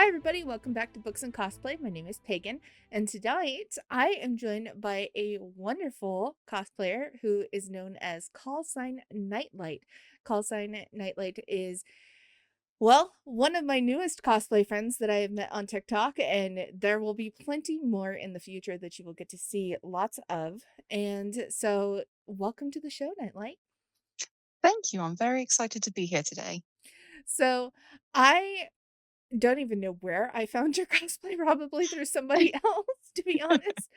Hi, everybody. Welcome back to Books and Cosplay. My name is Pagan, and tonight I am joined by a wonderful cosplayer who is known as Callsign Nightlight. Callsign Nightlight is, well, one of my newest cosplay friends that I have met on TikTok, and there will be plenty more in the future that you will get to see lots of. And so, welcome to the show, Nightlight. Thank you. I'm very excited to be here today. So, I don't even know where I found your cosplay, probably through somebody else, to be honest.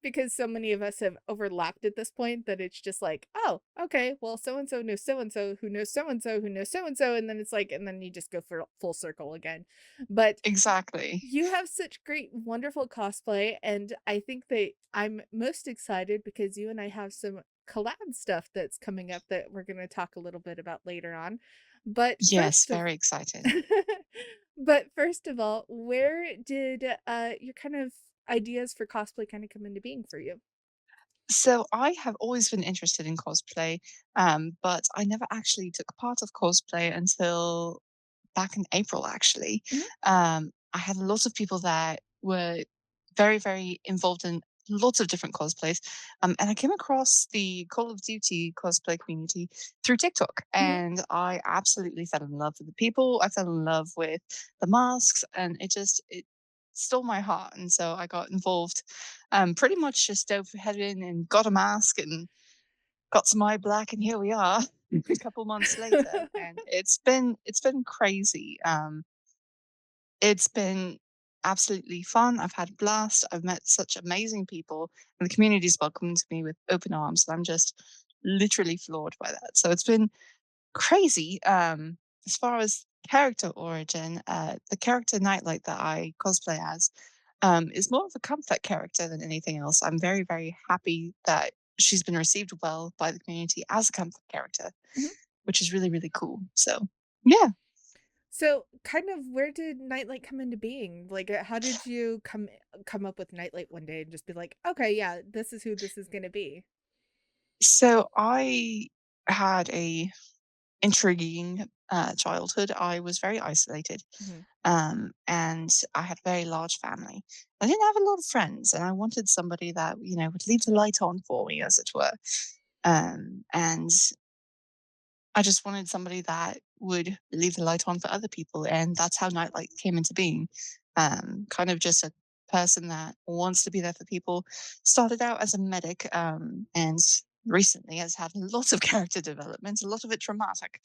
Because so many of us have overlapped at this point that it's just like, "Oh, okay, well, so and so knows so and so who knows so and so who knows so and so," and then it's like and then you just go for full circle again. But Exactly. you have such great, wonderful cosplay, and I think that I'm most excited because you and I have some collab stuff that's coming up that we're gonna talk a little bit about later on. But Yes, first of very excited. But first of all, where did, your kind of ideas for cosplay kinda come into being for you? So I have always been interested in cosplay, but I never actually took part of cosplay until back in April, actually. Mhm, I had lots of people that were very, very involved in lots of different cosplays. And I came across the Call of Duty cosplay community through TikTok, mhm. and I absolutely fell in love with the people. I fell in love with the masks, and it stole my heart. And so I got involved, pretty much just dove head in and got a mask and got some eye black, and here we are a couple months later, and it's been crazy. It's been absolutely fun. I've had a blast. I've met such amazing people, and the community's welcomed me with open arms. And I'm just literally floored by that. So it's been crazy. As far as character origin, the character Nightlight that I cosplay as is more of a comfort character than anything else. I'm very, very happy that she's been received well by the community as a comfort character, Mhm. which is really, really cool. So, yeah. So, kind of where did Nightlight come into being? Like, how did you come up with Nightlight one day and just be like, "Okay, yeah, this is who this is gonna be?" So I had a intriguing childhood. I was very isolated, Mhm. and I had a very large family. I didn't have a lot of friends, and I wanted somebody that would leave the light on for me, as it were. And I just wanted somebody that would leave the light on for other people, and that's how Nightlight came into being. Kind of just a person that wants to be there for people. Started out as a medic, and recently has had a lot of character development, a lot of it dramatic.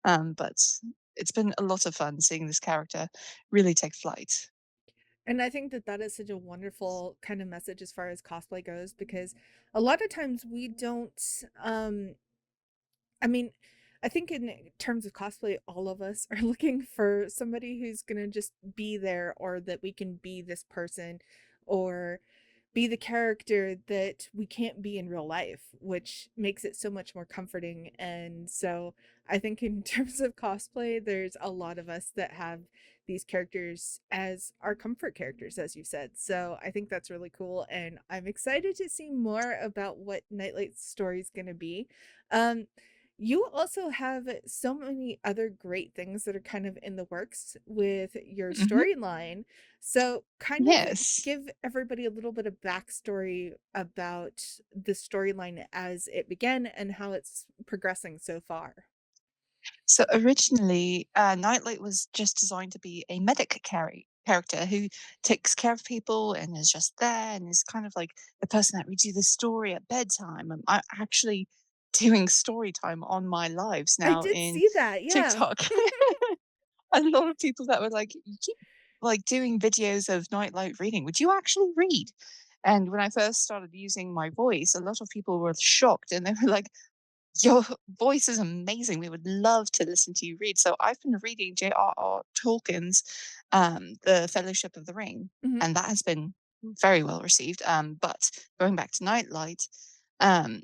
But it's been a lot of fun seeing this character really take flight. And I think that that is such a wonderful kind of message as far as cosplay goes because a lot of times we don't, I mean, I think in terms of cosplay, all of us are looking for somebody who's gonna just be there or that we can be this person or be the character that we can't be in real life, which makes it so much more comforting. And so I think in terms of cosplay, there's a lot of us that have these characters as our comfort characters, as you said. So I think that's really cool. And I'm excited to see more about what Nightlight's story is going to be. Um, you also have so many other great things that are kind of in the works with your Hmm. storyline. So, kind of Yes. give everybody a little bit of backstory about the storyline as it began and how it's progressing so far. So originally, Nightlight was just designed to be a medic character who takes care of people and is just there and is kind of like the person that reads you the story at bedtime. I'm actually doing story time on my lives I now did in see that, yeah. TikTok. A lot of people that were like, "You keep like doing videos of Nightlight reading. Would you actually read?" And when I first started using my voice, a lot of people were shocked and they were like, your voice is amazing. We would love to listen to you read. So I've been reading J.R.R. Tolkien's The Fellowship of the Ring, Mhm. and that has been very well received. But going back to Nightlight, um,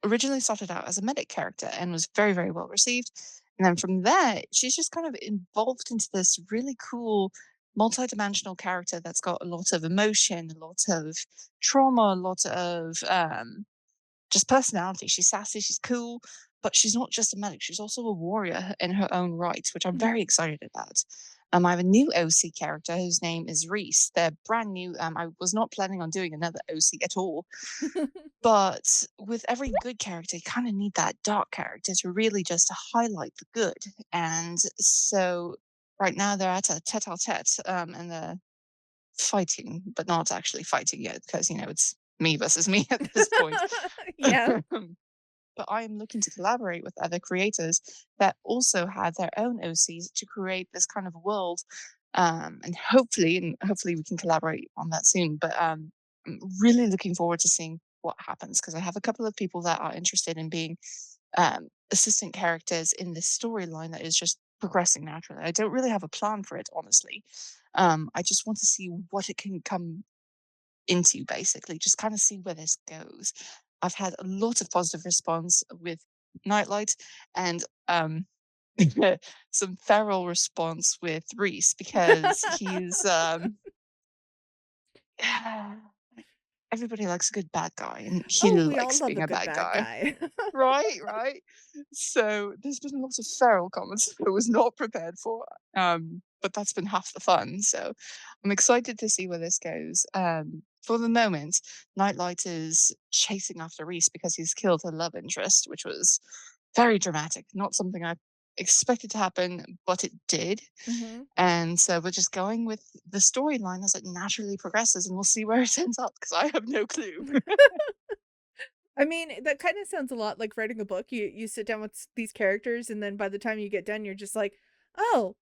originally started out as a medic character and was very, very well received. And then from there, she's just kind of evolved into this really cool multi-dimensional character that's got a lot of emotion, a lot of trauma, a lot of just personality. She's sassy, she's cool, but she's not just a medic. She's also a warrior in her own right, which I'm Mhm. very excited about. I have a new OC character whose name is Reese. They're brand new. I was not planning on doing another OC at all, but with every good character, you kind of need that dark character to really just highlight the good. And so right now they're at a tete-a-tete, and they're fighting, but not actually fighting yet because, it's me versus me at this point. Yeah. But I'm looking to collaborate with other creators that also have their own OCs to create this kind of world. And hopefully we can collaborate on that soon. But I'm really looking forward to seeing what happens because I have a couple of people that are interested in being assistant characters in this storyline that is just progressing naturally. I don't really have a plan for it, honestly. I just want to see what it can come into, basically, just kind of see where this goes. I've had a lot of positive response with Nightlight and some feral response with Reese because he's everybody likes a good bad guy and he Oh, we all likes love being a a good bad bad guy. guy. Right, right. So there's been lots of feral comments I was not prepared for. But that's been half the fun. So I'm excited to see where this goes. For the moment, Nightlight is chasing after Reese because he's killed her love interest, which was very dramatic. Not something I expected to happen, but it did. Mhm. And so we're just going with the storyline as it naturally progresses, and we'll see where it ends up because I have no clue. I mean, that kinda sounds a lot like writing a book. You sit down with these characters, and then by the time you get done, you're just like, "Oh,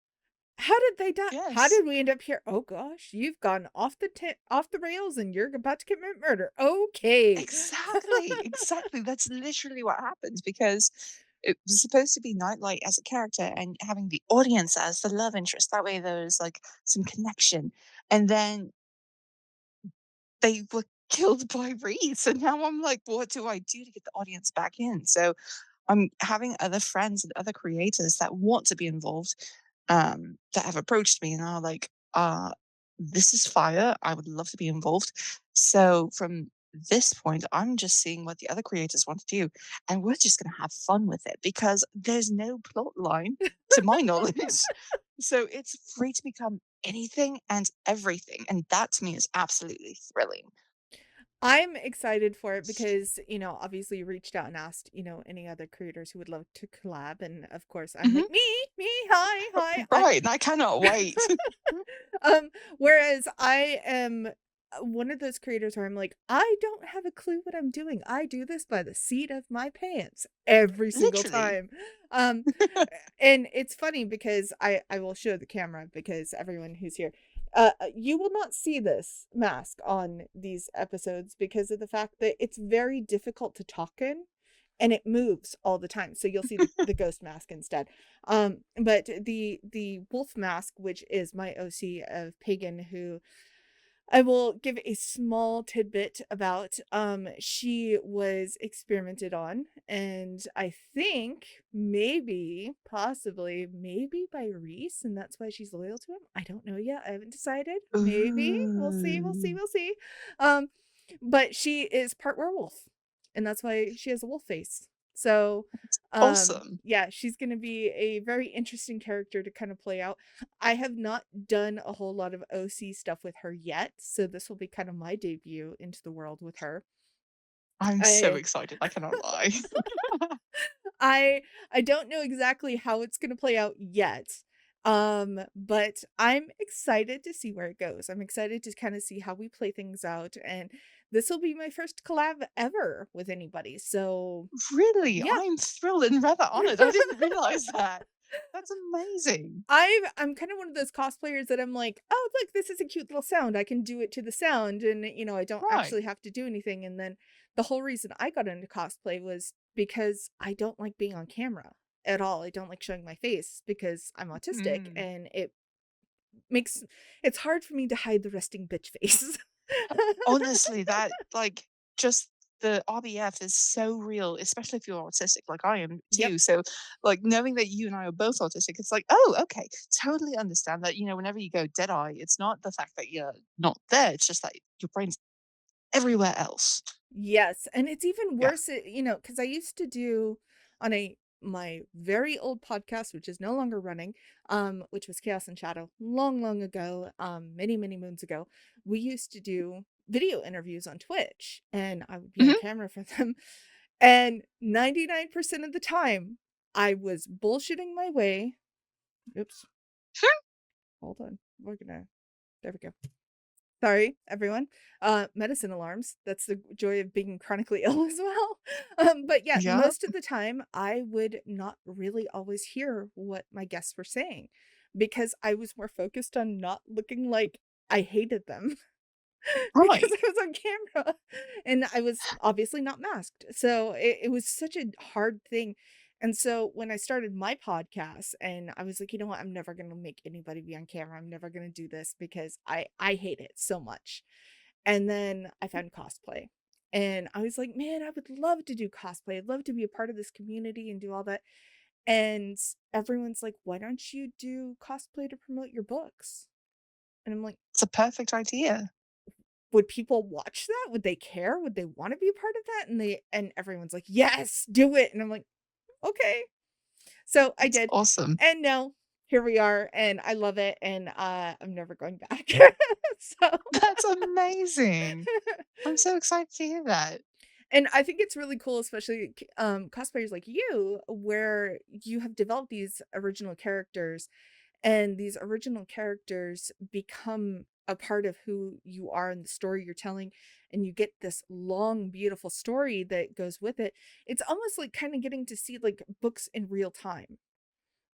how did they die? How Yes. did we end up here? Oh gosh, you've gone off the rails, and you're about to commit murder. Okay." Exactly, exactly. That's literally what happens because it was supposed to be Nightlight as a character and having the audience as the love interest. That way there's like some connection. And then they were killed by Reese. And now I'm like, what do I do to get the audience back in? So I'm having other friends and other creators that want to be involved, that have approached me and are like, this is fire. I would love to be involved. So from this point, I'm just seeing what the other creators want to do. And we're just going to have fun with it because there's no plot line to my knowledge. So it's free to become anything and everything. And that to me is absolutely thrilling. I'm excited for it because, obviously you reached out and asked, any other creators who would love to collab, and of course I'm Mhm. like, me, hi, hi. Right. And I cannot wait. Um, Whereas I am one of those creators where I'm like, I don't have a clue what I'm doing. I do this by the seat of my pants every single Literally. time. Um, and it's funny because I will show the camera because everyone who's here, you will not see this mask on these episodes because of the fact that it's very difficult to talk in and it moves all the time. So you'll see the ghost mask instead. But the wolf mask, which is my OC of Pagan, who I will give a small tidbit about. She was experimented on, and I think maybe, possibly, maybe by Reese, and that's why she's loyal to him. I don't know yet. I haven't decided. Maybe. We'll see. We'll see. Ooh. We'll see. Um, but she is part werewolf, and that's why she has a wolf face. So, Awesome. yeah, she's gonna be a very interesting character to kind of play out. I have not done a whole lot of OC stuff with her yet, so this will be kind of my debut into the world with her. I'm so I excited, I cannot lie. I I don't know exactly how it's gonna play out yet. But I'm excited to see where it goes. I'm excited to kind of see how we play things out, and this will be my first collab ever with anybody. So, Really? yeah. I'm thrilled and rather honored. I didn't realize that. That's amazing. I'm kind of one of those cosplayers that I'm like, "Oh, look, this is a cute little sound. I can do it to the sound, and, I don't Right. actually have to do anything." And then the whole reason I got into cosplay was because I don't like being on camera at all. I don't like showing my face because I'm autistic, Mm. and makes it's hard for me to hide the resting bitch face. Honestly, that like just the RBF is so real, especially if you're autistic, like I am Yep. too. So, like knowing that you and I are both autistic, it's like, oh, okay, totally understand that. Whenever you go dead eye, it's not the fact that you're not there; it's just that your brain's everywhere else. Yes, and it's even Yeah. worse, because I used to do on a my very old podcast, which is no longer running, which was Chaos and Shadow, long, long ago, many, many moons ago, we used to do video interviews on Twitch, and I would be on Mhm. camera for them. And 99% of the time, I was bullshitting my way. Oops, hold on. There we go. Sorry, everyone. Medicine alarms. That's the joy of being chronically ill as well. But yeah, Yeah. most of the time I would not really always hear what my guests were saying because I was more focused on not looking like I hated them because Right. I was on camera and I was obviously not masked. So it was such a hard thing. And so when I started my podcast and I was like, you know what, I'm never gonna make anybody be on camera. I'm never gonna do this because I hate it so much. And then I found cosplay. And I was like, man, I would love to do cosplay. I'd love to be a part of this community and do all that. And everyone's like, why don't you do cosplay to promote your books? And I'm like, It's a perfect idea. would people watch that? Would they care? Would they want to be a part of that? And everyone's like, "Yes, do it." And I'm like, "Okay." So I It's did. awesome. And now here we are and I love it and I'm never going back. So That's amazing. I'm so excited to hear that. and I think it's really cool, especially cosplayers like you, where you have developed these original characters and these original characters become a part of who you are and the story you're telling, and you get this long beautiful story that goes with it. It's almost like kind of getting to see like books in real time,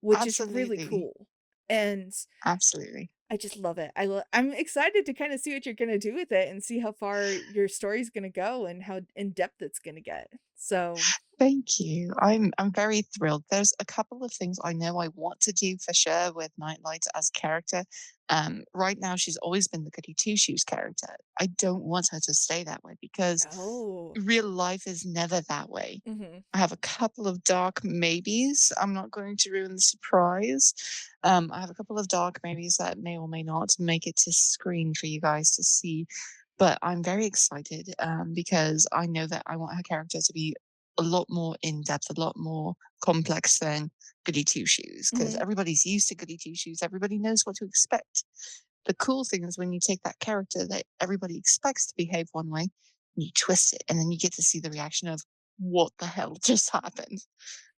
which is really Absolutely. cool. And Absolutely. I just love it. I'm excited to kind of see what you're going to do with it and see how far your story's going to go and how in depth it's going to get. So Thank you. I'm very thrilled. There's a couple of things I know I want to do for sure with Nightlight as character. Right now, she's always been the goody two shoes character. I don't want her to stay that way because oh. real life is never that way. Mhm. I have a couple of dark maybes. I'm not going to ruin the surprise. I have a couple of dark maybes that may or may not make it to screen for you guys to see. But I'm very excited because I know that I want her character to be a lot more in depth, a lot more complex than Goody Two Shoes. Because Mhm. everybody's used to Goody Two Shoes, everybody knows what to expect. The cool thing is when you take that character that everybody expects to behave one way, and you twist it, and then you get to see the reaction of what the hell just happened.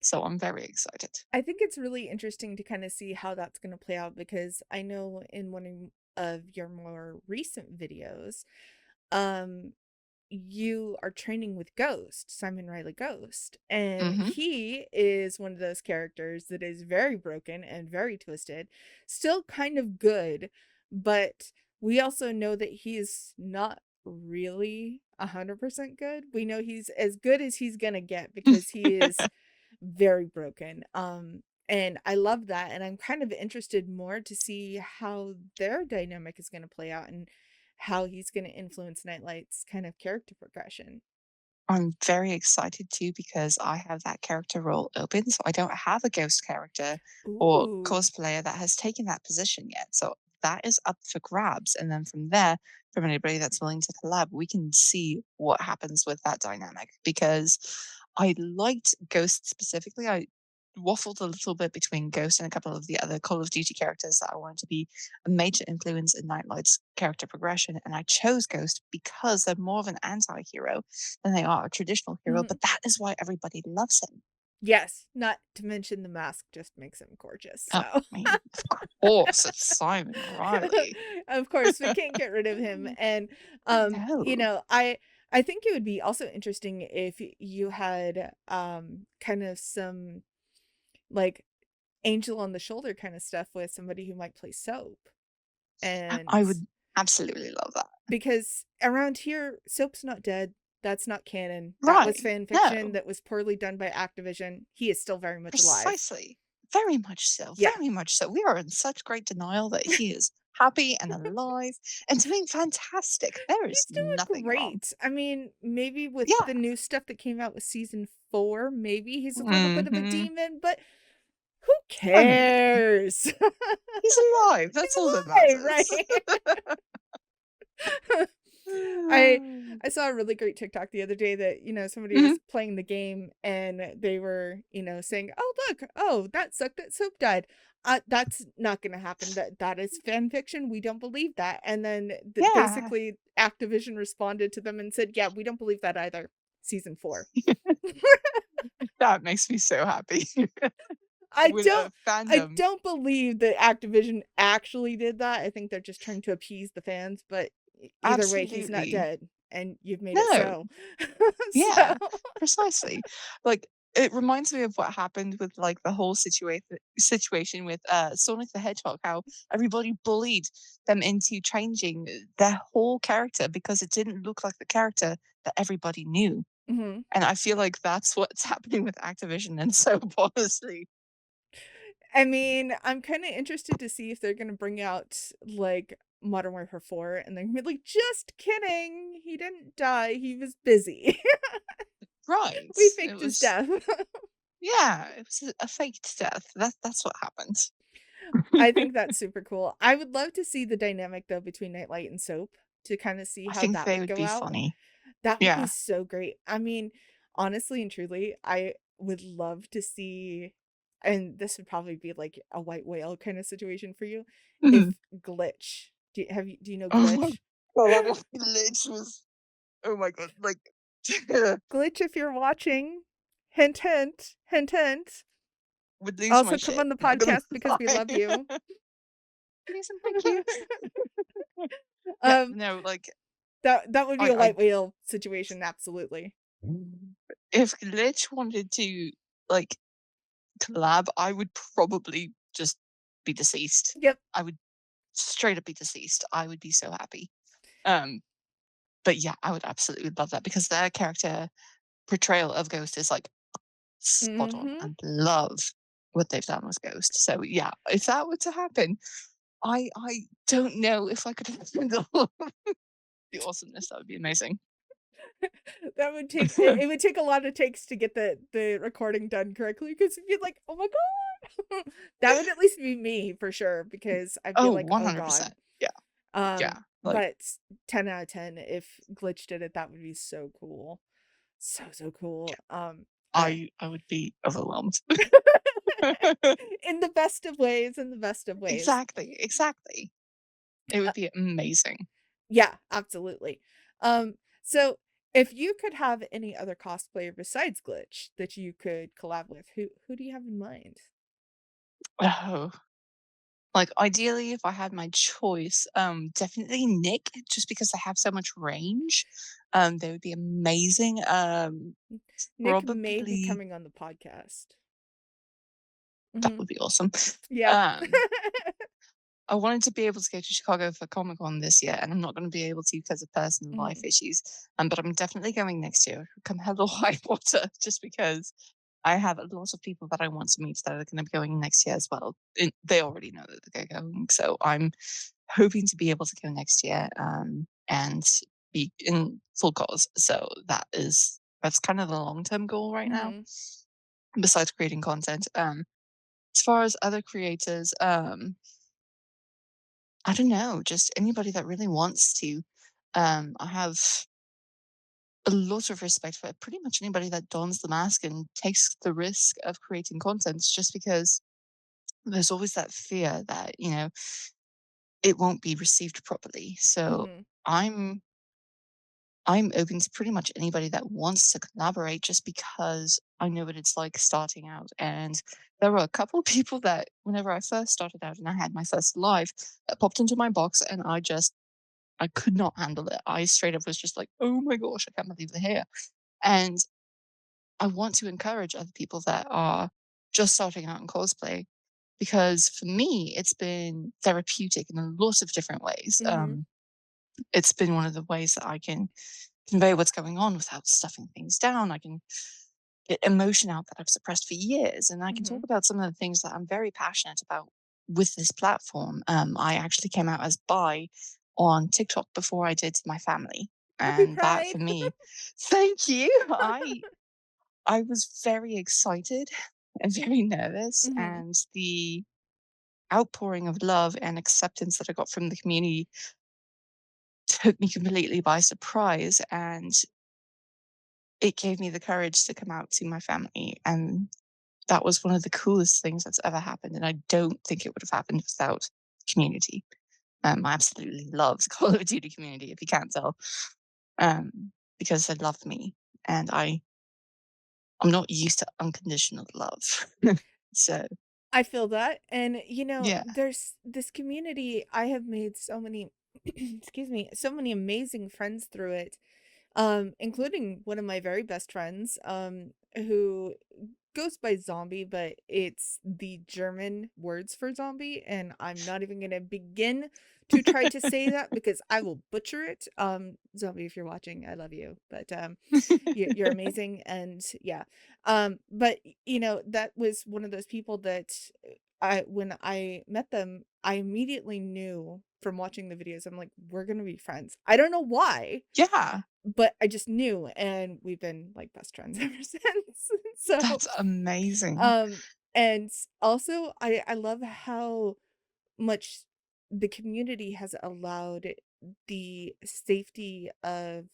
So I'm very excited. I think it's really interesting to kind of see how that's going to play out because I know in one of your more recent videos, um, you are training with Ghost, Simon Riley Ghost, and Hmm. he is one of those characters that is very broken and very twisted, still kind of good, but we also know that he's not really 100% good. We know he's as good as he's gonna get because he is very broken. And I love that, and I'm kind of interested more to see how their dynamic is going to play out and how he's going to influence Nightlight's kind of character progression. I'm very excited too because I have that character role open. So I don't have a ghost character or Ooh. cosplayer that has taken that position yet. So that is up for grabs. And then from there, from anybody that's willing to collab, we can see what happens with that dynamic. Because I liked Ghost specifically. I waffled a little bit between Ghost and a couple of the other Call of Duty characters that I wanted to be a major influence in Nightlight's character progression. And I chose Ghost because they're more of an anti hero than they are a traditional hero, Mhm. but that is why everybody loves him. Yes, not to mention the mask just makes him gorgeous. Oh, So, I mean, of course, it's Simon Riley. of course, we can't get rid of him. And you No. know, I think it would be also interesting if you had kind of some like angel on the shoulder kind of stuff with somebody who might play Soap. I And would absolutely love that. because around here, Soap's not dead. That's not canon. That was Right. fan fiction No, that was poorly done by Activision. He is still very much alive. precisely. Very much so. Yeah, Very much so. We are in such great denial that he is happy and alive and doing fantastic. There is he's doing nothing wrong. great. I mean, maybe with Yeah. the new stuff that came out with season 4, maybe he's a little bit of a Hmm. demon, but who I mean, cares? he's alive. He's That's all that alive, matters. right? I I saw a really great TikTok the other day that, somebody Mhm. was playing the game and they were, saying, "Oh, look. Oh, that sucked that soap died." That's not gonna happen. That is fan fiction. We don't believe that. And then Yeah, basically Activision responded to them and said, "Yeah, we don't believe that either." Season 4. that makes me so happy. I With don't a I fandom. don't believe that Activision actually did that. I think they're just trying to appease the fans, but either way, he's not Absolutely. dead, and you've made it No. so. So Yeah, precisely. Like, it reminds me of what happened with, like, the whole situation with, Sonic the Hedgehog, how everybody bullied them into changing their whole character because it didn't look like the character that everybody knew, Mhm. and I feel like that's what's happening with Activision and so honestly. I mean, I'm kinda interested to see if they're gonna bring out, like, Modern Warfare 4, and they're gonna be like, "Just kidding, he didn't die, he was busy. Right. We It faked his was death." yeah, it was a faked death. That's what happened. I think that's super cool. I would love to see the dynamic, though, between Nightlight and Soap to kinda see I how think that they would would go be out. funny. That would be Yeah. so great. I mean, honestly and truly, I would love to see, and this would probably be like a white whale kind of situation for you, Mhm. if Glitch. Do you know Oh my Glitch? god, that glitch was oh my god, like Glitch, if you're watching, hint, hint, hint, hint. would lose my Also come shit, on the not gonna podcast because we lie. love you. Please and thank you. Yeah, um, no, like, that would be a I white whale situation, absolutely. if Glitch wanted to, like, collab, I would probably just be deceased. Yep. I would straight up be deceased. I would be so happy. Um, but yeah, I would absolutely love that because their character portrayal of Ghost is, like, spot on Mhm. and love what they've done with Ghost. So yeah, if that were to happen, I don't know if I could handle the awesomeness. That would be amazing. That would take it would take a lot of takes to get the recording done correctly because 'cause you'd be like, "Oh my god." That would at least be me for sure because I'd be Oh, like, "Oh god." 100%. Yeah, yeah. Like, But 10 out of 10 if Glitch did it, that would be so cool. So, so yeah, cool. I would be overwhelmed. In the best of ways, in the best of ways. Exactly, exactly. It Uh, would be amazing. yeah, absolutely. So if you could have any other cosplayer besides Glitch that you could collab with, who do you have in mind? Oh, like, ideally, if I had my choice, definitely Nick, just because they have so much range. They would be amazing. Nick may be Probably coming on the podcast. that Mhm. would be awesome. Yeah. Um, I wanted to be able to go to Chicago for Comic Con this year, and I'm not going to be able to because of personal life Mhm. issues. But I'm definitely going next year, come hell or high water, just because I have a lot of people that I want to meet that are going to be going next year as well. They already know that they're going, so I'm hoping to be able to go next year and be in full cause. So that's kind of the long term goal right now. Mhm. Besides creating content, as far as other creators, I don't know, just anybody that really wants to. I have a lot of respect for pretty much anybody that dons the mask and takes the risk of creating content just because there's always that fear that, it won't be received properly. So Mhm. I'm I'm open to pretty much anybody that wants to collaborate just because I know what it's like starting out. And there were a couple people that whenever I first started out and I had my first live that popped into my box and I could not handle it. I straight up was just like, "Oh my gosh, I can't believe they're here." And I want to encourage other people that are just starting out in cosplay because for me, it's been therapeutic in a lot of different ways. Mhm. It's been one of the ways that I can convey what's going on without stuffing things down. I can get emotion out that I've suppressed for years, and I can talk Mhm. about some of the things that I'm very passionate about with this platform. I actually came out as bi on TikTok before I did my family, Happy and that Pride. for me, thank you. I was very excited and very nervous, Mhm. and the outpouring of love and acceptance that I got from the community took me completely by surprise, and it gave me the courage to come out to my family, and that was one of the coolest things that's ever happened, and I don't think it would have happened without community. I absolutely love the Call of Duty community, if you can't tell, because they love me, and I'm not used to unconditional love. So, I feel that. And, yeah. there's this community. I have made so many, excuse me, so many amazing friends through it, including one of my very best friends, who goes by zombie, but it's the German words for zombie, and I'm not even gonna begin to try to say that because I will butcher it. Zombie, if you're watching, I love you, but you're amazing, and yeah. But that was one of those people that when I met them, I immediately knew from watching the videos. I'm like, we're gonna be friends. I don't know why, Yeah, but I just knew, and we've been like best friends ever since. So, that's amazing. um, and also I love how much the community has allowed the safety of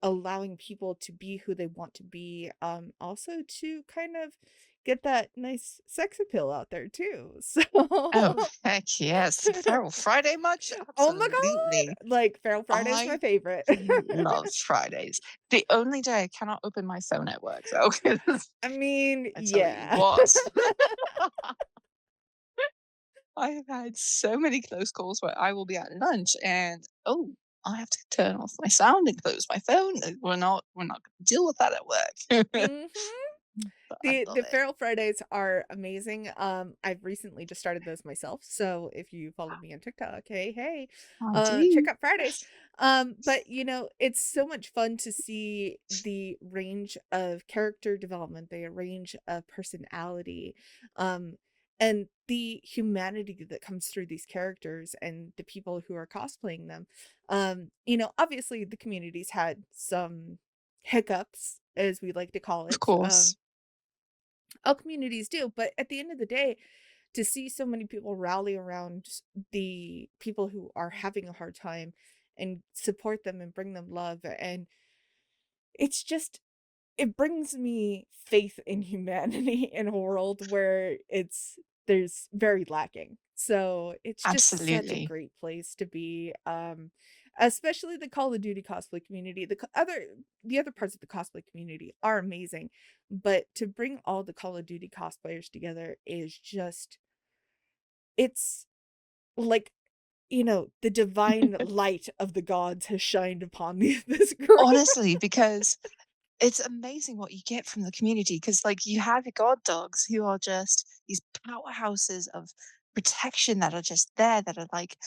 allowing people to be who they want to be, also to kind of get that nice sex appeal out there too. So, Oh, heck yes. Feral Friday much? oh my Absolutely. god! Like, Feral Friday is my I favorite. love Fridays. The only day I cannot open my phone at work, though, 'cause I mean, I tell you yeah. what, I have had so many close calls where I will be at lunch and, "Oh, I have to turn off my sound and close my phone. We're not gonna deal with that at work." Mhm. But I love The it. Feral Fridays are amazing. I've recently just started those myself, so if you follow me on TikTok, hey, hey, I check do. out Fridays. But it's so much fun to see the range of character development, the range of personality, and the humanity that comes through these characters and the people who are cosplaying them. Obviously the community's had some hiccups, as we like to call Of it. course. All communities do, but at the end of the day, to see so many people rally around the people who are having a hard time and support them and bring them love, and it's just it brings me faith in humanity in a world where there's very lacking. So it's just such a Absolutely. great place to be. Especially the Call of Duty cosplay community. The other parts of the cosplay community are amazing, but to bring all the Call of Duty cosplayers together is just it's like the divine light of the gods has shined upon this group. Honestly, because it's amazing what you get from the community. Because like, you have your god dogs who are just these powerhouses of protection that are just there, that are like,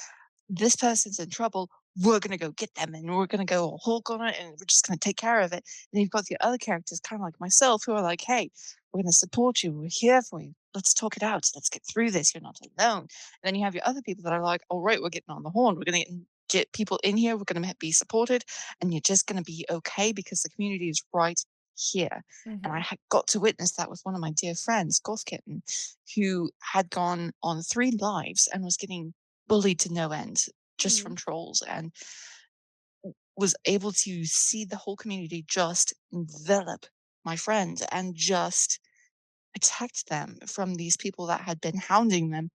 this person's in trouble, we're gonna go get them and we're gonna go Hulk on it and we're just gonna take care of it. And you've got the other characters, kind of like myself, who are like, hey, we're gonna support you, we're here for you. Let's talk it out. Let's get through this. You're not alone. And then you have your other people that are like, all right, we're getting on the horn. We're gonna get people in here. We're gonna be supported, and you're just gonna be okay because the community is right here. And I Mhm. had got to witness that with one of my dear friends, Goth Kitten, who had gone on 3 lives and was getting bullied to no end just from Mhm. trolls, and was able to see the whole community just envelop my friend and just protect them from these people that had been hounding them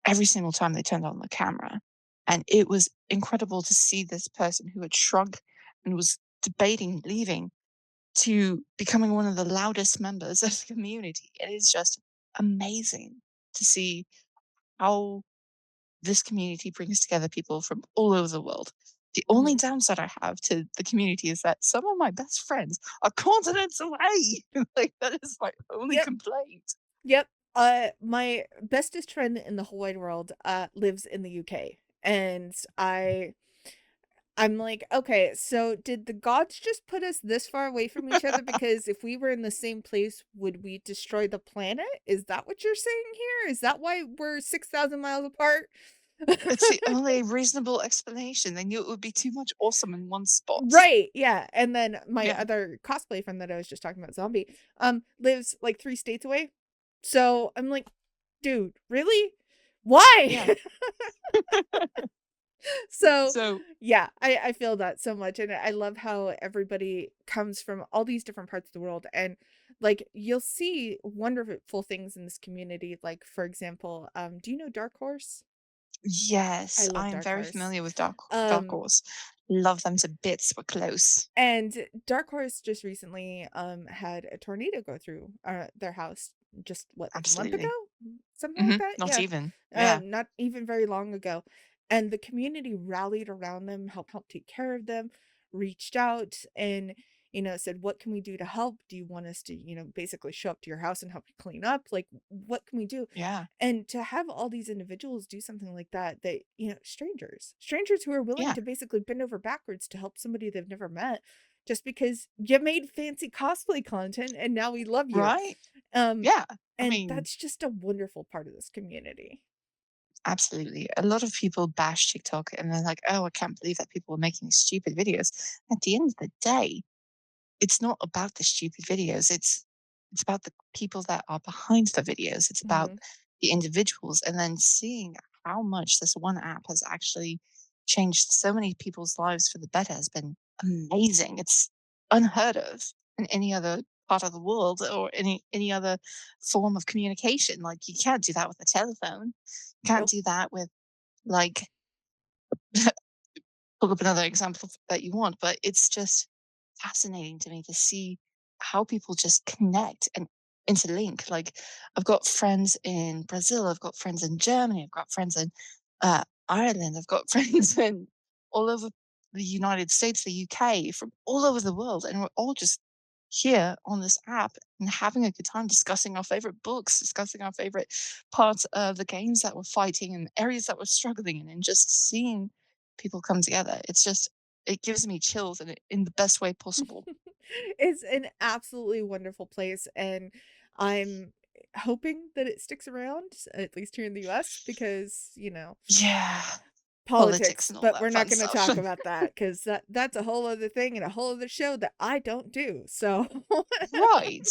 every single time they turned on the camera. And it was incredible to see this person who had shrunk and was debating leaving to becoming one of the loudest members of the community. It is just amazing to see how this community brings together people from all over the world. The only Mhm. downside I have to the community is that some of my best friends are continents away. Like, that is my only Yep. complaint. Yep. My bestest friend in the whole wide world lives in the UK. And I'm like, okay, so did the gods just put us this far away from each other? Because if we were in the same place, would we destroy the planet? Is that what you're saying here? Is that why we're 6,000 miles apart? It's the only reasonable explanation. They knew it would be too much awesome in one spot. Right, yeah. And then my Yeah, other cosplay friend that I was just talking about, Zombie, lives like 3 states away. So I'm like, dude, really? Why? yeah. So, So yeah, I feel that so much, and I love how everybody comes from all these different parts of the world, and, like, you'll see wonderful things in this community, like, for example, do you know Dark Horse? I yes, love I am Dark very Horse. familiar with Dark Um, Horse. Love them to bits. We're close. and Dark Horse just recently, had a tornado go through, their house just, what, like, a month ago? Absolutely. Something like that? Not Yeah. even. Yeah. Not even very long ago, and the community rallied around them, helped take care of them, reached out and, said, "What can we do to help? Do you want us to, basically show up to your house and help you clean up? Like, what can we do?" Yeah. And to have all these individuals do something like that, strangers who are willing Yeah. to basically bend over backwards to help somebody they've never met just because you made fancy cosplay content and now we love you. Right? Um, Yeah. I and mean, that's just a wonderful part of this community. absolutely. A lot of people bash TikTok and they're like, oh, I can't believe that people are making these stupid videos. At the end of the day, it's not about the stupid videos. It's about the people that are behind the videos. It's about Mhm. the individuals, and then seeing how much this one app has actually changed so many people's lives for the better has been amazing. It's unheard of in any other part of the world or any other form of communication. Like you can't do that with a telephone. You can't Nope. do that with like pull up another example that you want, but it's just fascinating to me to see how people just connect and interlink. Like, I've got friends in Brazil, I've got friends in Germany, I've got friends in Ireland, I've got friends in all over the United States, the UK, from all over the world, and we're all just here on this app and having a good time discussing our favorite books, discussing our favorite parts of the games that we're fighting and areas that we're struggling in, and just seeing people come together. It's just it gives me chills in the best way possible. It's an absolutely wonderful place, and I'm hoping that it sticks around, at least here in the US, because, Yeah, politics politics, and all but we're that not fun gonna stuff. talk about that because that's a whole other thing and a whole other show that I don't do, so Right.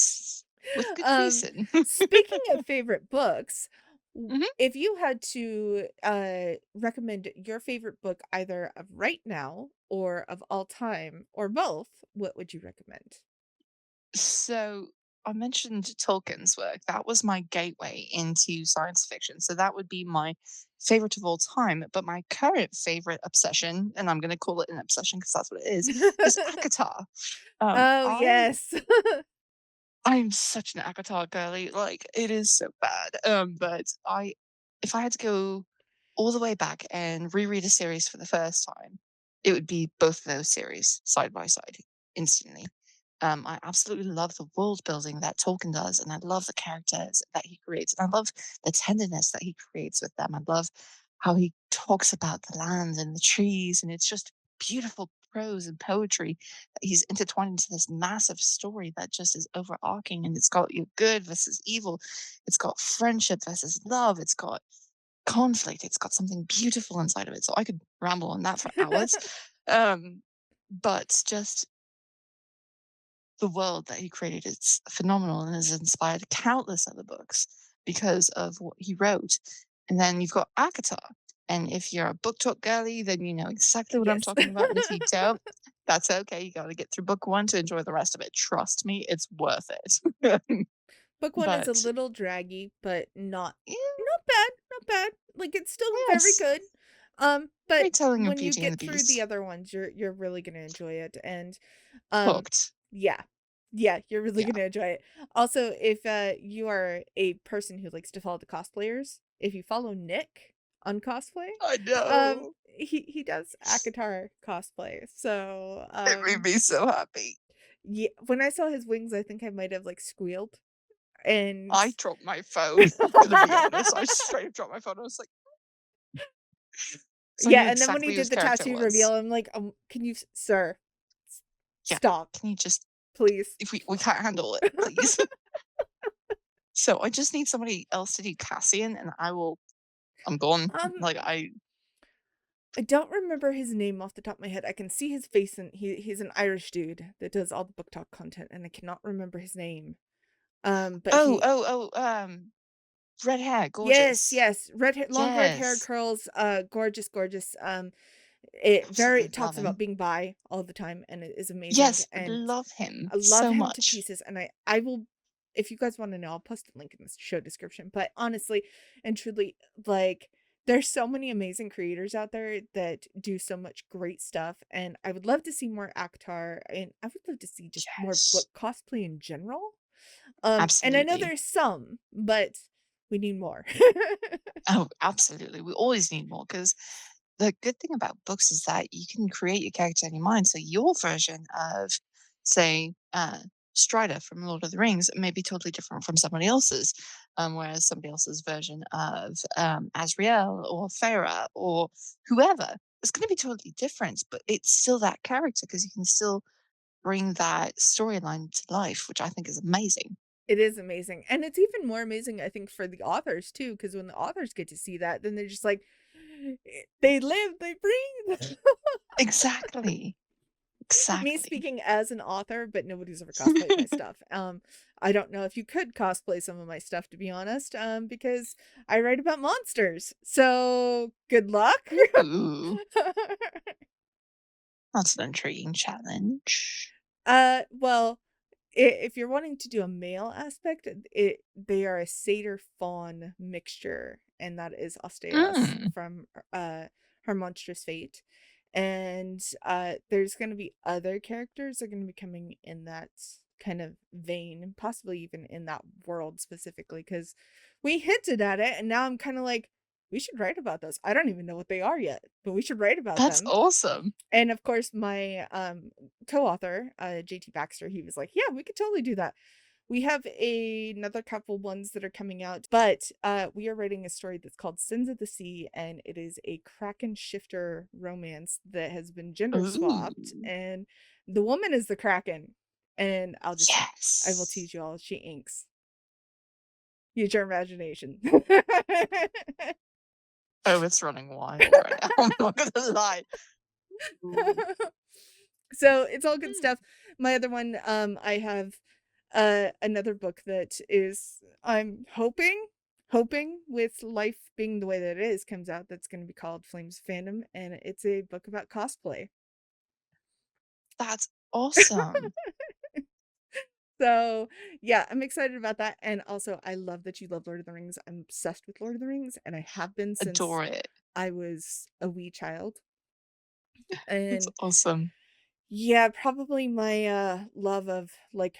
With good Um, reason. speaking of favorite books, Mhm. if you had to recommend your favorite book either of right now or of all time or both, what would you recommend? So I mentioned Tolkien's work. That was my gateway into science fiction. So that would be my favorite of all time. But my current favorite obsession, and I'm going to call it an obsession because that's what it is ACOTAR. Um, Oh, I yes. I'm such an ACOTAR girly. Like it is so bad. But I, if I had to go all the way back and reread a series for the first time, it would be both of those series side by side instantly. I absolutely love the world building that Tolkien does, and I love the characters that he creates, and I love the tenderness that he creates with them. I love how he talks about the land and the trees, and it's just beautiful prose and poetry that he's intertwined into this massive story that just is overarching, and it's got your good versus evil, it's got friendship versus love, it's got conflict. It's got something beautiful inside of it. So I could ramble on that for hours. Um, but just the world that he created is phenomenal and has inspired countless other books because of what he wrote. And then you've got Akatar. And if you're a book talk girly, then you know exactly what I'm Yes. talking about. And if you don't, that's okay. You got to get through book one to enjoy the rest of it. Trust me, it's worth it. Book 1 is a but little draggy, but yeah, not bad, not bad. Like, it's still very yes, good. But retelling of when you Beauty and the get through the Beast. other ones, you're really gonna enjoy it, and, um, Hooked. yeah. Yeah, you're really Yeah, gonna enjoy it. Also, if, you are a person who likes to follow the cosplayers, if you follow Nick on cosplay, I know. he does ACOTAR cosplay, so, It made me so happy. yeah, when I saw his wings, I think I might have, like, squealed, and I dropped my phone, gonna be honest. I straight up dropped my phone. I was like, so I Yeah, knew and then when he exactly whose did the character it tattoo reveal, was. I'm like, can you sir, s Yeah. stop, Can you just please." if we can't handle it, please. So I just need somebody else to do Cassian and I'm gone. Um, Like I I don't remember his name off the top of my head. I can see his face, and he's an Irish dude that does all the book talk content, and I cannot remember his name. But oh, he oh, oh, Red hair, Yes, gorgeous. yes, long red hair, Yes. curls, gorgeous, gorgeous, it very Absolutely love talks about him. being bi all the time, and it is amazing, Yes, and love him I love so him to much. pieces, and I will if you guys wanna know, I'll post a link in the show description, but honestly and truly, like, there's so many amazing creators out there that do so much great stuff, and I would love to see more ACOTAR, and I would love to see just more Yes. book cosplay in general, and I know Absolutely. there's some, but we need more. Oh, absolutely. We always need more because the good thing about books is that you can create your character in your mind. So your version of, say, Strider from Lord of the Rings may be totally different from somebody else's, whereas somebody else's version of Asriel or Farah or whoever is going to be totally different. But it's still that character because you can still bring that storyline to life, which I think is amazing. It is amazing, and it's even more amazing, I think, for the authors too, because when the authors get to see that, then they're just like, they live, they breathe. Exactly. Me Exactly. speaking as an author, but nobody's ever cosplayed my stuff. I don't know if you could cosplay some of my stuff, to be honest, because I write about monsters. So good luck. Ooh, that's an intriguing challenge. Well, if you're wanting to do a male aspect, they are a satyr fawn mixture, and that is Osteos Mm. from Her Monstrous Fate. And there's going to be other characters that are going to be coming in that kind of vein, possibly even in that world specifically, because we hinted at it, and now I'm kind of like, we should write about those. I don't even know what they are yet, but we should write about That's them. awesome. And of course, my co-author, JT Baxter, he was like, "Yeah, we could totally do that." We have another couple ones that are coming out, but we are writing a story that's called Sins of the Sea, and it is a Kraken shifter romance that has been gender swapped, Ooh, and the woman is the Kraken. And I will yes. tease you all, she inks. Use your imagination. Oh, it's running wild right now. I'm not gonna lie. Ooh. So it's all good Mm. stuff. My other one, I have another book that is I'm hoping with life being the way that it is comes out that's going to be called Flames of Fandom, and it's a book about cosplay. That's awesome. So yeah, I'm excited about that, and also I love that you love Lord of the Rings. I'm obsessed with Lord of the Rings, and I have been since Adore it. I was a wee child. It's And awesome. yeah, probably my love of like,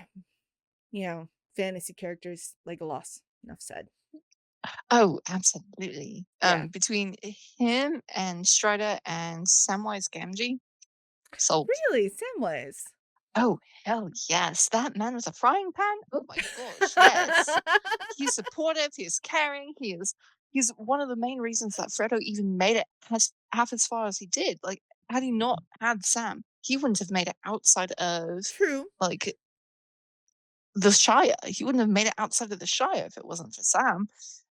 fantasy characters, Legolas. Enough said. Oh, absolutely. Yeah. Between him and Strider and Samwise Gamgee, sold. Really? Samwise? Oh, hell yes. That man with a frying pan? Oh my gosh, yes. He's supportive, he's caring, he's one of the main reasons that Frodo even made it as half as far as he did. Like, had he not had Sam, he wouldn't have made it outside of True. like the Shire. He wouldn't have made it outside of the Shire if it wasn't for Sam.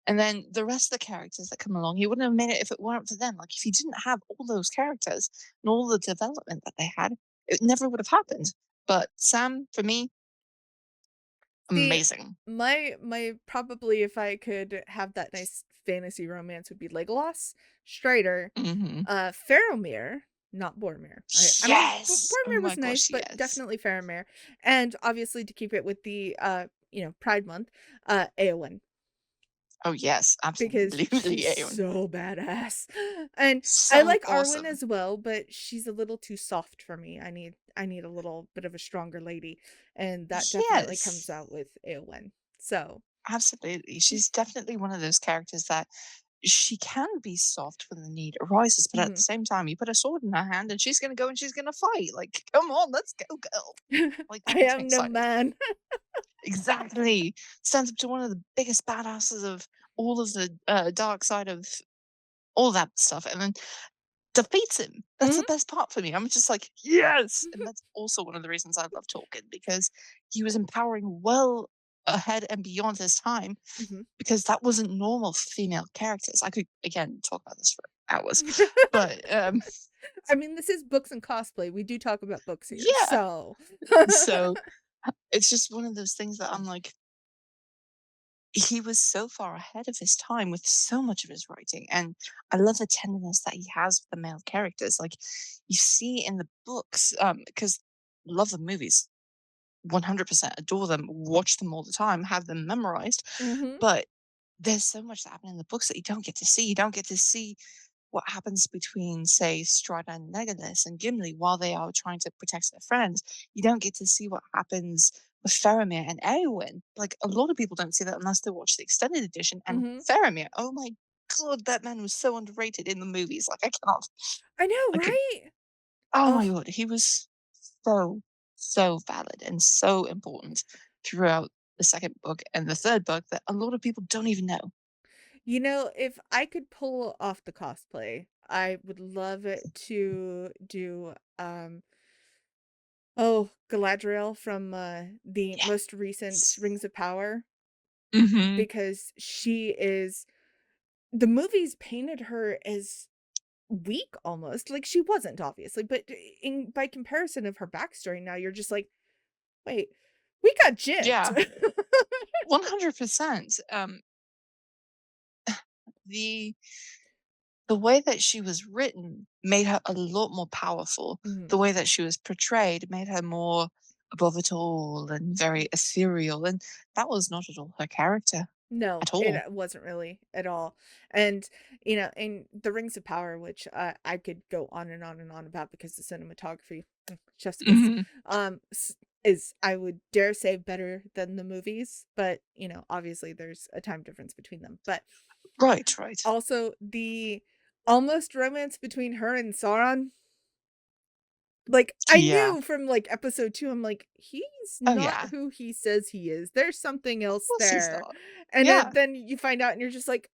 And then the rest of the characters that come along, he wouldn't have made it if it weren't for them. Like if he didn't have all those characters and all the development that they had, it never would have happened. But Sam, for me, See, amazing. my probably if I could have that nice fantasy romance would be Legolas, Strider, Hmm. Faramir, not Boromir. I mean, Yes. Oh Boromir my was nice, gosh, but yes. definitely Faramir, and obviously to keep it with the Pride Month, Eowyn. Oh yes, Because absolutely, she's Eowyn. so badass. And I So like Arwen awesome. as well, but she's a little too soft for me. I need a little bit of a stronger lady, and that definitely comes Yes, out with Eowyn. So, absolutely. She's definitely one of those characters that she can be soft when the need arises, but at the mhm. same time, you put a sword in her hand and she's gonna go and she's gonna fight. Like, come on, let's go, girl. Like that I makes me am no excited. man. Exactly. Stands up to one of the biggest badasses of all of the dark side of all that stuff, and then defeats him. That's the Mhm. best part for me. I'm just like, yes. And that's also one of the reasons I love Tolkien because he was empowering well ahead and beyond his time Mhm. because that wasn't normal for female characters. I could again talk about this for hours, but I mean, this is books and cosplay. We do talk about books here, yeah. so So it's just one of those things that I'm like, he was so far ahead of his time with so much of his writing, and I love the tenderness that he has for the male characters. Like you see in the books, because love the movies, 100% adore them, watch them all the time, have them memorized. Mhm. But there's so much that happened in the books that you don't get to see. You don't get to see what happens between, say, Strider and Legolas and Gimli while they are trying to protect their friends. You don't get to see what happens with Faramir and Eowyn. Like a lot of people don't see that unless they watch the extended edition. And Mhm. Faramir, oh my god, that man was so underrated in the movies. Like I cannot, I know, I could. right? Oh my Oh, god, he was so valid and so important throughout the second book and the third book that a lot of people don't even know. if I could pull off the cosplay, I would love it to do, Galadriel from, the Yeah. most recent Rings of Power, Hmm. because the movies painted her as weak almost, like, she wasn't, obviously, but in by comparison of her backstory now, you're just like, "Wait, we got gypped." Yeah. 100%. The the way that she was written made her a lot more powerful. Mhm. The way that she was portrayed made her more above it all and very ethereal, and that was not at all her character No, at it all. wasn't really at all. And, in the Rings of Power, which I could go on and on and on about because the cinematography, chef's kiss, Mhm. is, I would dare say, better than the movies. But, obviously there's a time difference between them. But Right, right. also the almost romance between her and Sauron. Like, I Yeah. knew from, like, episode 2, I'm like, "He's Oh, not yeah. Of who he says he is. There's something else course he's there." not. And Yeah, then you find out and you're just like,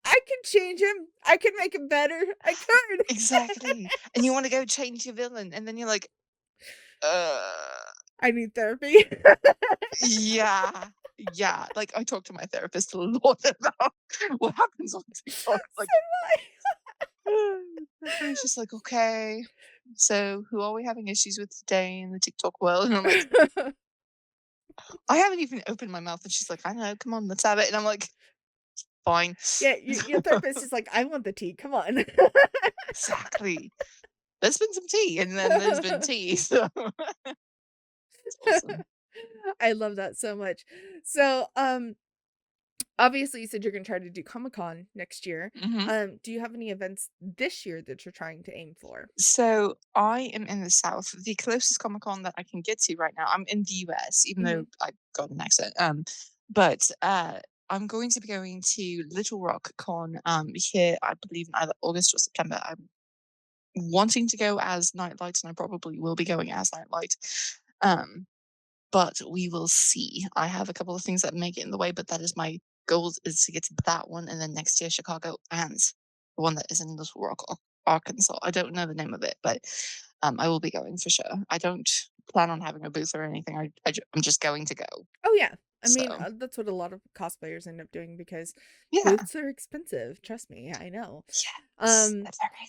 "I can change him. I can make him better. I could." exactly. And you wanna go change your villain, and then you're like, "Uh." I need therapy. Yeah, yeah, like, I talk to my therapist a lot about what happens on TikTok, like, So do and she's like, "Okay, so who are we having issues with today in the TikTok world?" And I'm like, I. "I haven't even opened my mouth," and she's like, "I know, come on, let's have it," and I'm like, "Fine." Yeah, your therapist is like, "I want the tea. Come on." Exactly. There's been some tea, and then there's been tea, so it's awesome. I love that so much. So, obviously, you said you're gonna try to do Comic-Con next year. Mhm. Do you have any events this year that you're trying to aim for? So I am in the South. The closest Comic Con that I can get to right now, I'm in the US, even though Mhm. I got an accent. But I'm going to be going to Little Rock Con here, I believe in either August or September. I'm wanting to go as Nightlight, and I probably will be going as Nightlight. Um, but we will see. I have a couple of things that make it in the way, but that is my goal is to get to that one, and then next year Chicago and the one that is in Little Rock, Arkansas. I don't know the name of it, but I will be going for sure. I don't plan on having a booth or anything. I'm just going to go. Oh, yeah. I So mean, that's what a lot of cosplayers end up doing because yeah, booths are expensive. Trust me, I know. yes, Um, they're very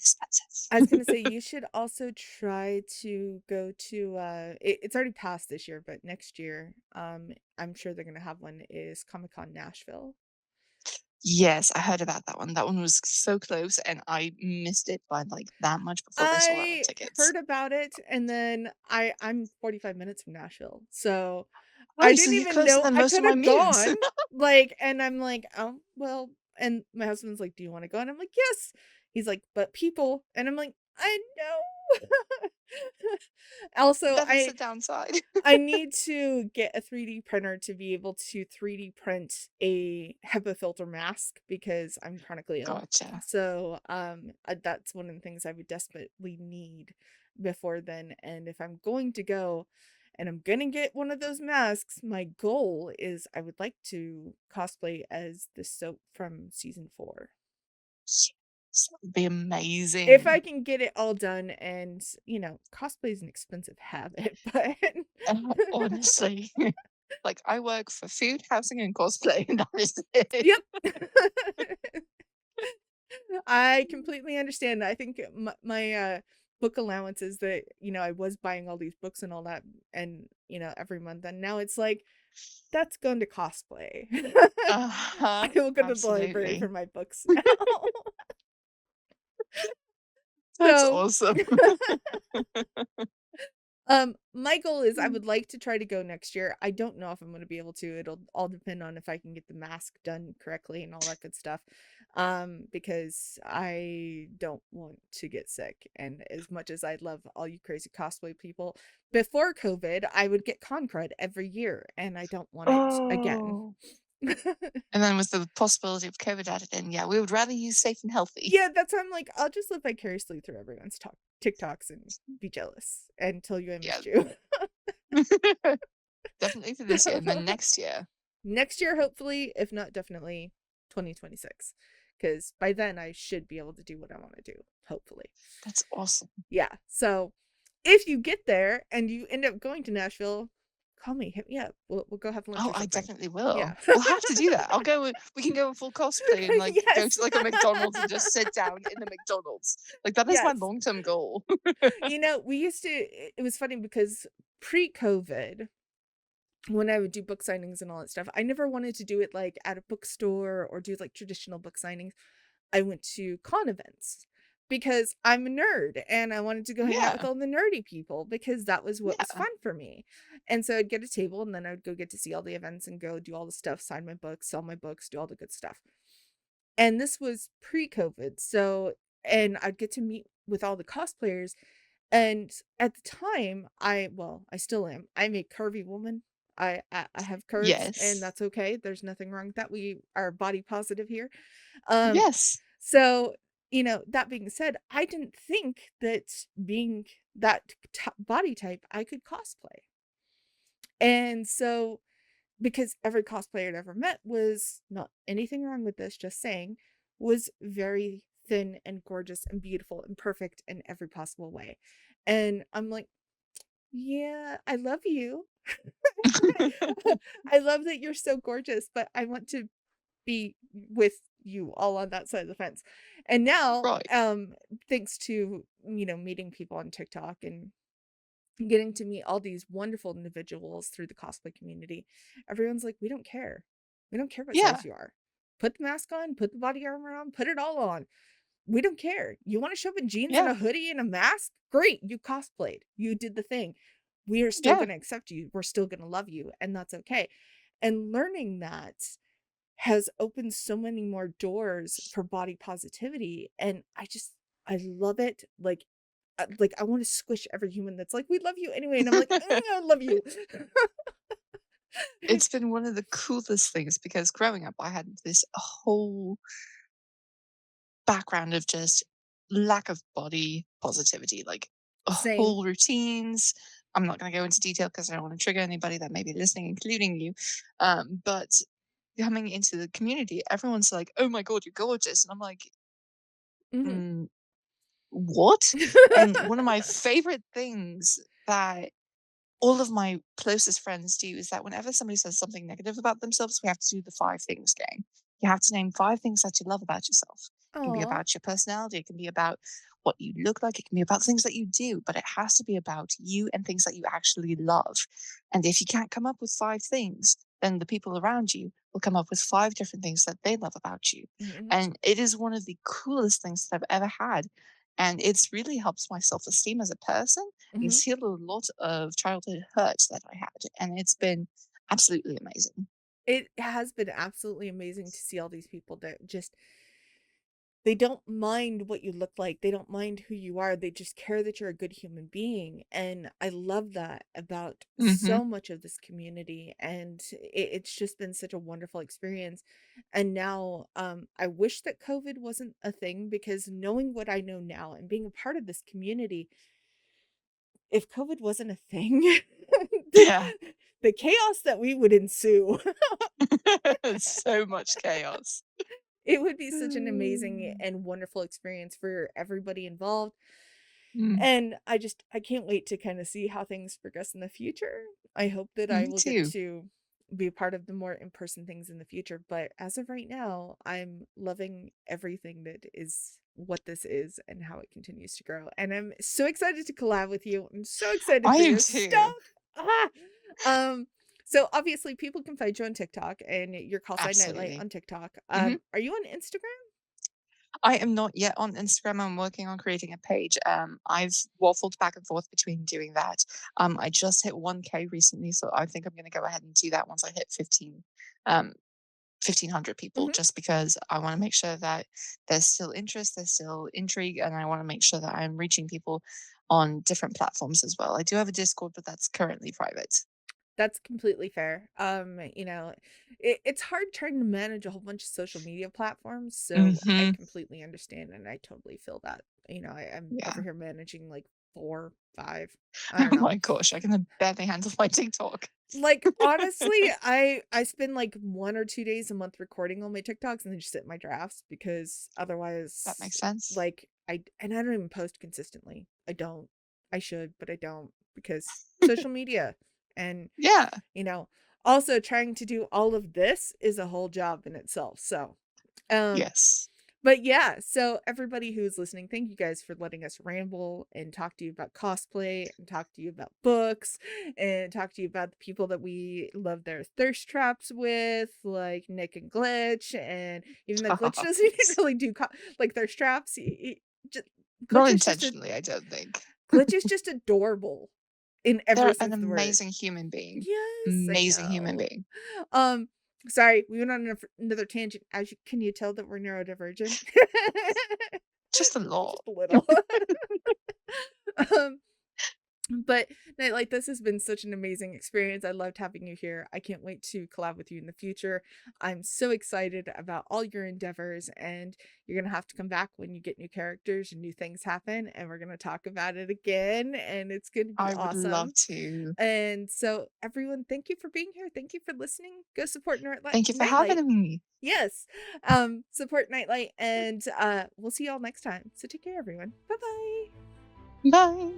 I was gonna expensive. say you should also try to go to it's already passed this year, but next year, I'm sure they're gonna have one is Comic-Con Nashville. Yes, I heard about that one. That one was so close, and I missed it by like that much before they sold out I tickets. heard about it and then I'm 45 minutes from Nashville. So I Oh, so didn't you're even closer know than I most of could my have muse. gone. Like, and I'm like, "Oh, well," and my husband's like, "Do you wanna go?" And I'm like, "Yes." He's like, "But people," and I'm like, "I know." Also, That is the downside. I need to get a 3D printer to be able to 3D print a HEPA filter mask because I'm chronically ill. Gotcha. So, that's one of the things I would desperately need before then. And if I'm going to go and I'm gonna get one of those masks, my goal is I would like to cosplay as the soap from season 4. Yes, that would be If I amazing. can get it all done and, cosplay is an expensive habit, but Honestly, like I work for food, housing, and cosplay, and that is it. Yep. I completely understand. I think my book allowances that, I was buying all these books and all that, and, every month, and now it's like, that's going to cosplay. I Uh-huh. will go to the library for Absolutely. my books now. That's So, awesome. my goal is I Mm. would like to try to go next year. I don't know if I'm going to be able to. It'll all depend on if I can get the mask done correctly and all that good stuff. Because I don't want to get sick. And as much as I love all you crazy cosplay people, before COVID, I would get con crud every year, and I don't want it again. Oh. And then with the possibility of COVID added in, yeah, we would rather you safe and healthy. Yeah, that's why I'm like, I'll just live vicariously through everyone's TikToks and be jealous and tell you I Yeah. missed you. Definitely for this year, and then next year. Next year, hopefully, if not definitely 2026. Because by then I should be able to do what I want to do, hopefully. That's awesome. Yeah. So if you get there and you end up going to Nashville, call me, hit me up. We'll go have lunch Oh, or I something. definitely Yeah. will. We'll have to do that. I'll go we can go in full cosplay and, like, go Yes. to, like, a McDonald's and just sit down in a McDonald's. Like, that is my Yes. long-term goal. We used to, it was funny because pre-COVID, when I would do book signings and all that stuff, I never wanted to do it like at a bookstore or do like traditional book signings. I went to con events because I'm a nerd and I wanted to go hang out with Yeah, all the nerdy people because that was what was yeah, fun for me. And so I'd get a table and then I would go get to see all the events and go do all the stuff, sign my books, sell my books, do all the good stuff. And this was pre-COVID. So, and I'd get to meet with all the cosplayers. And at the time, I still am. I'm a curvy woman. I have curves and yes, that's okay. There's nothing wrong with that. We are body positive here. Um, yes, so, that being said, I didn't think that being that body type, I could cosplay. And so, because every cosplayer I'd ever met was not anything wrong with this, just saying, was very thin and gorgeous and beautiful and perfect in every possible way. And I'm like, yeah, I love you. I love that you're so gorgeous, but I want to be with you all on that side of the fence. And now, right, thanks to, meeting people on TikTok and getting to meet all these wonderful individuals through the cosplay community, everyone's like, we don't care. We don't care what yeah, size you are. Put the mask on, put the body armor on, put it all on. We don't care. You want to show up in jeans and yeah, a hoodie and a mask? Great. You cosplayed. You did the thing. We are still yeah. going to accept you. We're still going to love you. And that's okay. And learning that has opened so many more doors for body positivity. And I love it. Like I want to squish every human that's like, we love you anyway. And I'm like, I love you. It's been one of the coolest things because growing up, I had this whole background of just lack of body positivity, like Same. whole routines. I'm not going to go into detail because I don't want to trigger anybody that may be listening, including you. But coming into the community, everyone's like, "Oh my god, you're gorgeous," and I'm like, Hmm. mm, "What?" And one of my favorite things that all of my closest friends do is that whenever somebody says something negative about themselves, we have to do the 5 things game. You have to name 5 things that you love about yourself. It can be Aw. about your personality, it can be about what you look like, it can be about things that you do, but it has to be about you and things that you actually love. And if you can't come up with 5 things, then the people around you will come up with 5 different things that they love about you. Hmm. And it is one of the coolest things that I've ever had. And it's really helps my self esteem as a person. Hmm. It's healed a lot of childhood hurt that I had, and it's been absolutely amazing. It has been absolutely amazing to see all these people that just they don't mind what you look like. They don't mind who you are. They just care that you're a good human being. And I love that about Mhm. so much of this community. And it's just been such a wonderful experience. And now I wish that COVID wasn't a thing because knowing what I know now and being a part of this community, if COVID wasn't a thing, the, Yeah. the chaos that we would ensue, So much chaos. it would be such an amazing and wonderful experience for everybody involved. Mm, And I can't wait to kind of see how things progress in the future. I hope that I me will get too. to be a part of the more in-person things in the future. But as of right now, I'm loving everything that is what this is and how it continues to grow. And I'm so excited to collab with you. I'm so excited I for am your too. stuff. Ah! Um, so obviously people can find you on TikTok and your Callsign Nightlight Absolutely. on TikTok. Mhm. Are you on Instagram? I am not yet on Instagram. I'm working on creating a page. I've waffled back and forth between doing that. I just hit 1K recently, so I think I'm going to go ahead and do that once I hit 1,500 people, Hmm. just because I want to make sure that there's still interest, there's still intrigue, and I want to make sure that I'm reaching people on different platforms as well. I do have a Discord, but that's currently private. That's completely fair. It's hard trying to manage a whole bunch of social media platforms, so I Hmm. completely understand and I totally feel that. I'm over Yeah. here managing like 4, 5, I Oh don't know. my gosh, I can barely handle my TikTok. Like honestly, I spend like 1 or 2 days a month recording all my TikToks and then just sit in my drafts because That otherwise, makes sense. like I don't even post consistently. I don't. I should, but I don't because social media and Yeah. you know also trying to do all of this is a whole job in itself. So um Yes. but yeah, so everybody who's listening, thank you guys for letting us ramble and talk to you about cosplay and talk to you about books and talk to you about the people that we love their thirst traps with, like Nick and Glitch. And even though Glitch doesn't even Yes. really do like thirst traps, just, Not Glitch is just a intentionally, I don't think. Glitch is just adorable in every They're an sense of the word. amazing human being. Yes, I Amazing human know. being. Um, Sorry, we went on another tangent. Can you tell that we're neurodivergent? Just a lot. Just a little. um, but like this has been such an amazing experience. I loved having you here. I can't wait to collab with you in the future. I'm so excited about all your endeavors, and you're gonna have to come back when you get new characters and new things happen, and we're gonna talk about it again, and it's gonna be I would love awesome. to. And so, everyone, thank you for being here. Thank you for listening. Go support Thank you for Nightlight. having me. Yes. Support Nightlight, and we'll see y'all next time. So take care, everyone. Bye bye. Bye.